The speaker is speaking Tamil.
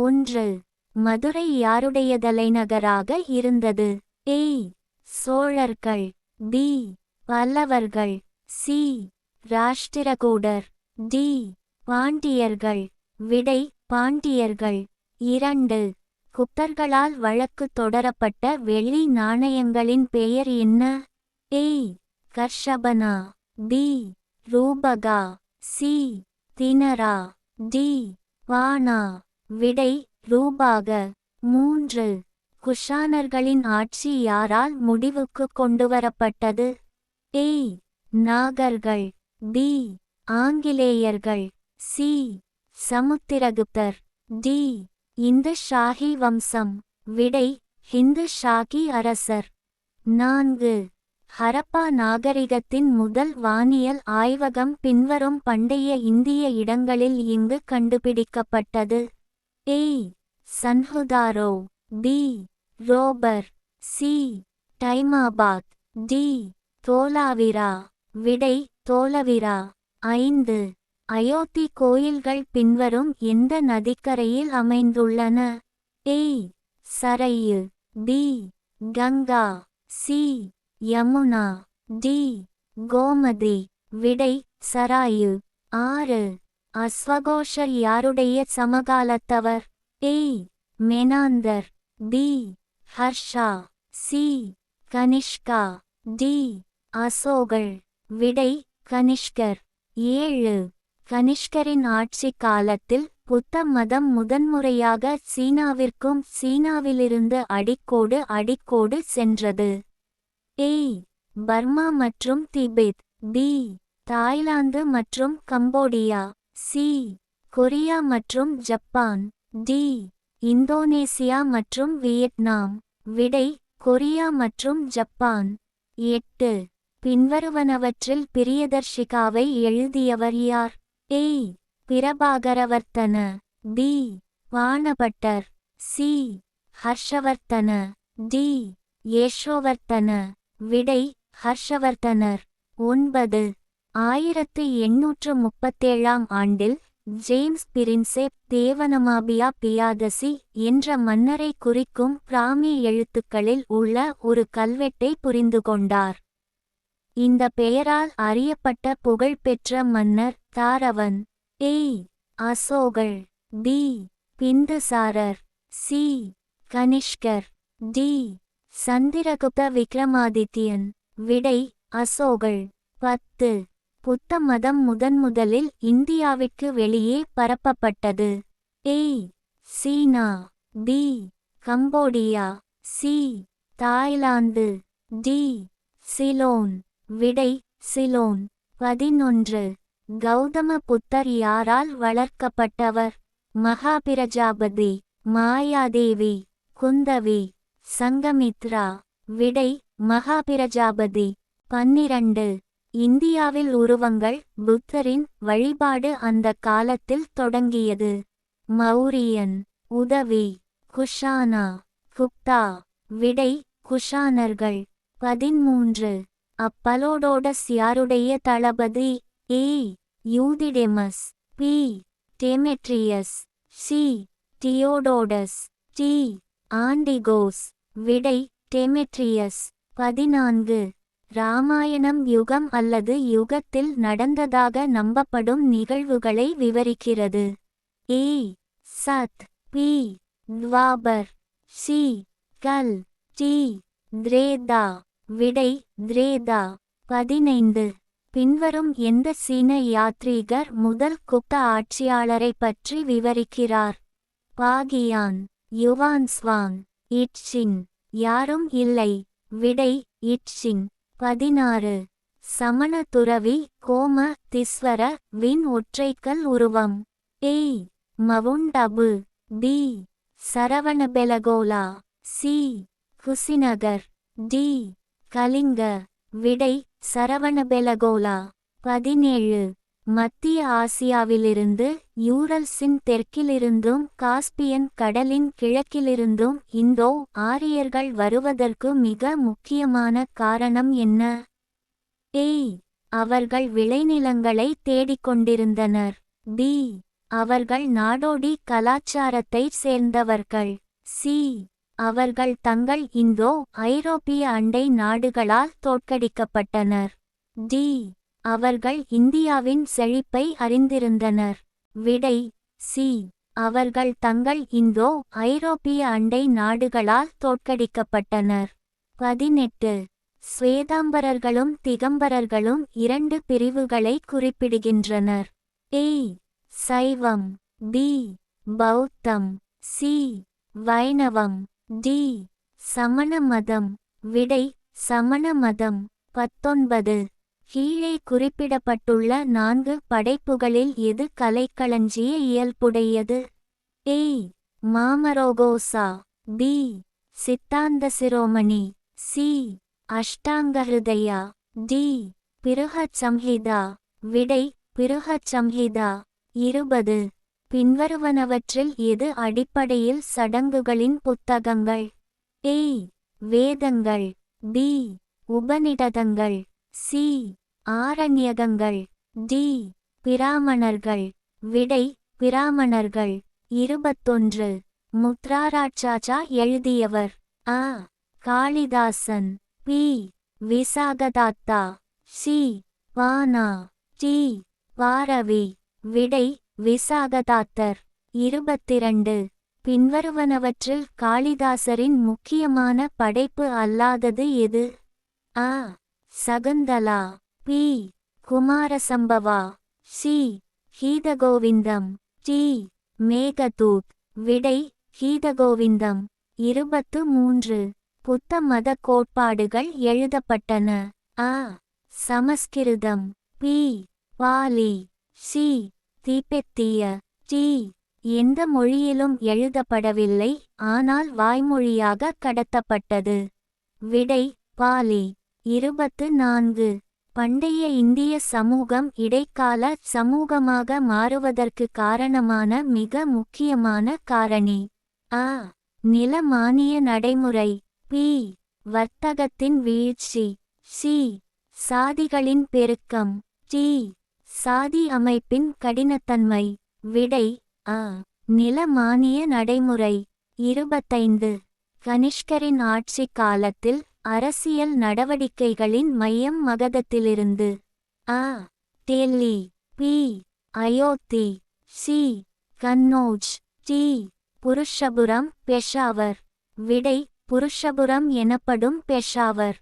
1. மதுரை யாருடைய தலைநகராக இருந்தது? A. சோழர்கள். B. பல்லவர்கள். C. ராஷ்டிரகூடர். D. பாண்டியர்கள். விடை பாண்டியர்கள். 2. குப்தர்களால் வழக்கு தொடரப்பட்ட வெள்ளி நாணயங்களின் பெயர் என்ன? A. கர்ஷபனா. B. ரூபகா. C. தினரா. D. வானா. விடை ரூபாக. 3. குஷானர்களின் ஆட்சி யாரால் முடிவுக்கு கொண்டுவரப்பட்டது? A. நாகர்கள். B. ஆங்கிலேயர்கள். C. சமுத்திரகுப்தர். D. இந்து ஷாஹி வம்சம். விடை ஹிந்து ஷாகி அரசர். 4. ஹரப்பா நாகரிகத்தின் முதல் வானியல் ஆய்வகம் பின்வரும் பண்டைய இந்திய இடங்களில் இங்கு கண்டுபிடிக்கப்பட்டது. A. சன்ஹுதாரோ. B. Ropar. C. டைமாபாத். D. Dholavira. விடை தோலவிரா. 5. அயோத்தி கோயில்கள் பின்வரும் எந்த நதிக்கரையில் அமைந்துள்ளன? A. Sarayu. B. Ganga. C. Yamuna. D. Gomathi. விடை சராயு. 6. அஸ்வகோஷர் யாருடைய சமகாலத்தவர்? A. மெனாந்தர். B. Harsha. C. Kanishka. D. அசோகர். விடை கனிஷ்கர். 7. கனிஷ்கரின் ஆட்சி காலத்தில் புத்த மதம் முதன்முறையாக சீனாவிற்கும் சீனாவிலிருந்து அடிக்கோடு சென்றது. A. பர்மா மற்றும் திபெத். B. தாய்லாந்து மற்றும் கம்போடியா. C. கொரியா மற்றும் ஜப்பான். D. இந்தோனேசியா மற்றும் வியட்நாம். விடை கொரியா மற்றும் ஜப்பான். 8. பின்வருவனவற்றில் பிரியதர்ஷிகாவை எழுதியவர் யார்? A. பிரபாகரவர்த்தன. B. வானபட்டர். C. ஹர்ஷவர்த்தன. D. யேஷோவர்த்தன. விடை ஹர்ஷவர்த்தனர். 9. 1837 ஆண்டில் ஜேம்ஸ் பிரின்செப் தேவனமாபியா பியாதசி என்ற மன்னரை குறிக்கும் பிராமி எழுத்துக்களில் உள்ள ஒரு கல்வெட்டை புரிந்துகொண்டார். இந்த பெயரால் அறியப்பட்ட புகழ்பெற்ற மன்னர் தாரவன். A. அசோகர். B. பிந்துசாரர். C. கனிஷ்கர். D. சந்திரகுப்த விக்ரமாதித்யன். விடை அசோகர். 10. புத்த மதம் முதன்முதலில் இந்தியாவிற்கு வெளியே பரப்பப்பட்டது. A. China. B. Cambodia. C. Thailand. D. Ceylon. விடை சிலோன். 11. கௌதம புத்தர் யாரால் வளர்க்கப்பட்டவர்? மகாபிரஜாபதி. மாயாதேவி. குந்தவி. சங்கமித்ரா. விடை மகாபிரஜாபதி. 12. இந்தியாவில் உருவங்கள் புத்தரின் வழிபாடு அந்த காலத்தில் தொடங்கியது. மௌரியன். உதவி. குஷானா. குப்தா. விடை குஷானர்கள். 13. அப்பலோடோடஸ் யாருடைய தளபதி? A. Euthydemus. P. Demetrius. C. தியோடோடஸ். T. ஆண்டிகோஸ். விடை டெமெட்ரியஸ். 14. ராமாயணம் யுகம் அல்லது யுகத்தில் நடந்ததாக நம்பப்படும் நிகழ்வுகளை விவரிக்கிறது. A. சத். P. துவாபர். C. கல். T. திரேதா. விடை திரேதா. 15. பின்வரும் எந்த சீன யாத்ரீகர் முதல் குப்த ஆட்சியாளரை பற்றி விவரிக்கிறார்? பாகியான். யுவான்ஸ்வாங். இட்சின். யாரும் இல்லை. விடை இட்சின். 16. சமண துறவி கோம திஸ்வர வின் ஒற்றைக்கல் உருவம். A. Mount Abu. B. Sravanabelagola. C. Kushinagar. D. Kalinga. விடை சரவணபெலகோலா. 17. மத்திய ஆசியாவிலிருந்து யூரல்ஸின் தெற்கிலிருந்தும் காஸ்பியன் கடலின் கிழக்கிலிருந்தும் இந்தோ ஆரியர்கள் வருவதற்கு மிக முக்கியமான காரணம் என்ன? A. அவர்கள் விளைநிலங்களை தேடிக்கொண்டிருந்தனர். B. அவர்கள் நாடோடி கலாச்சாரத்தை சேர்ந்தவர்கள். சி. அவர்கள் தங்கள் இந்தோ ஐரோப்பிய அண்டை நாடுகளால் தோற்கடிக்கப்பட்டனர். டி. அவர்கள் இந்தியாவின் செழிப்பை அறிந்திருந்தனர். விடை சி. அவர்கள் தங்கள் இந்தோ ஐரோப்பிய அண்டை நாடுகளால் தோற்கடிக்கப்பட்டனர். 18. ஸ்வேதாம்பரர்களும் திகம்பரர்களும் இரண்டு பிரிவுகளை குறிப்பிடுகின்றனர். ஏ. சைவம். பி. பௌத்தம். சி. வைணவம். டி. சமண மதம். விடை சமண மதம். 19. கீழே குறிப்பிடப்பட்டுள்ள 4 படைப்புகளில் எது கலைக்களஞ்சிய இயல்புடையது? ஏ. மாமரோகோசா. பி. சித்தாந்த சிரோமணி. சி. அஷ்டாங்கஹிருதயா. டி. பிருஹத் சம்ஹிதா. விடை பிருஹத் சம்ஹிதா. 20. பின்வருவனவற்றில் எது அடிப்படையில் சடங்குகளின் புத்தகங்கள்? ஏ. வேதங்கள். பி. உபநிடதங்கள். சி. ஆரண்யகங்கள். டி. பிராமணர்கள். விடை பிராமணர்கள். 21. முத்ராராட்சாச்சா எழுதியவர்? அ. Kalidasan. B. Vishakhadatta. C. Bana. D. Bharavi. விடை விசாகதாத்தர். 22. பின்வருவனவற்றில் காளிதாசரின் முக்கியமான படைப்பு அல்லாதது எது? அ. Shakuntala. B. Kumarasambhava. C. Gitagovindam. D. Meghdoot. விடை கீதகோவிந்தம். 23. புத்த மத கோட்பாடுகள் எழுதப்பட்டன. அ. சமஸ்கிருதம். பி. பாலி. சி. திபெத்திய. டி. எந்த மொழியிலும் எழுதப்படவில்லை, ஆனால் வாய்மொழியாக கடத்தப்பட்டது. விடை பாலி. 24. பண்டைய இந்திய சமூகம் இடைக்கால சமூகமாக மாறுவதற்கு காரணமான மிக முக்கியமான காரணி? அ. நில மானிய நடைமுறை. பி. வர்த்தகத்தின் வீழ்ச்சி. சி. சாதிகளின் பெருக்கம். டி. சாதி அமைப்பின் கடினத்தன்மை. விடை அ. நில மானிய நடைமுறை. 25. கனிஷ்கரின் ஆட்சி காலத்தில் அரசியல் நடவடிக்கைகளின் மையம் மகதத்திலிருந்து? அ. Delhi. B. Ayodhya. C. Kannauj. D. Purushapuram Peshawar. விடை புருஷபுரம் எனப்படும் பெஷாவர்.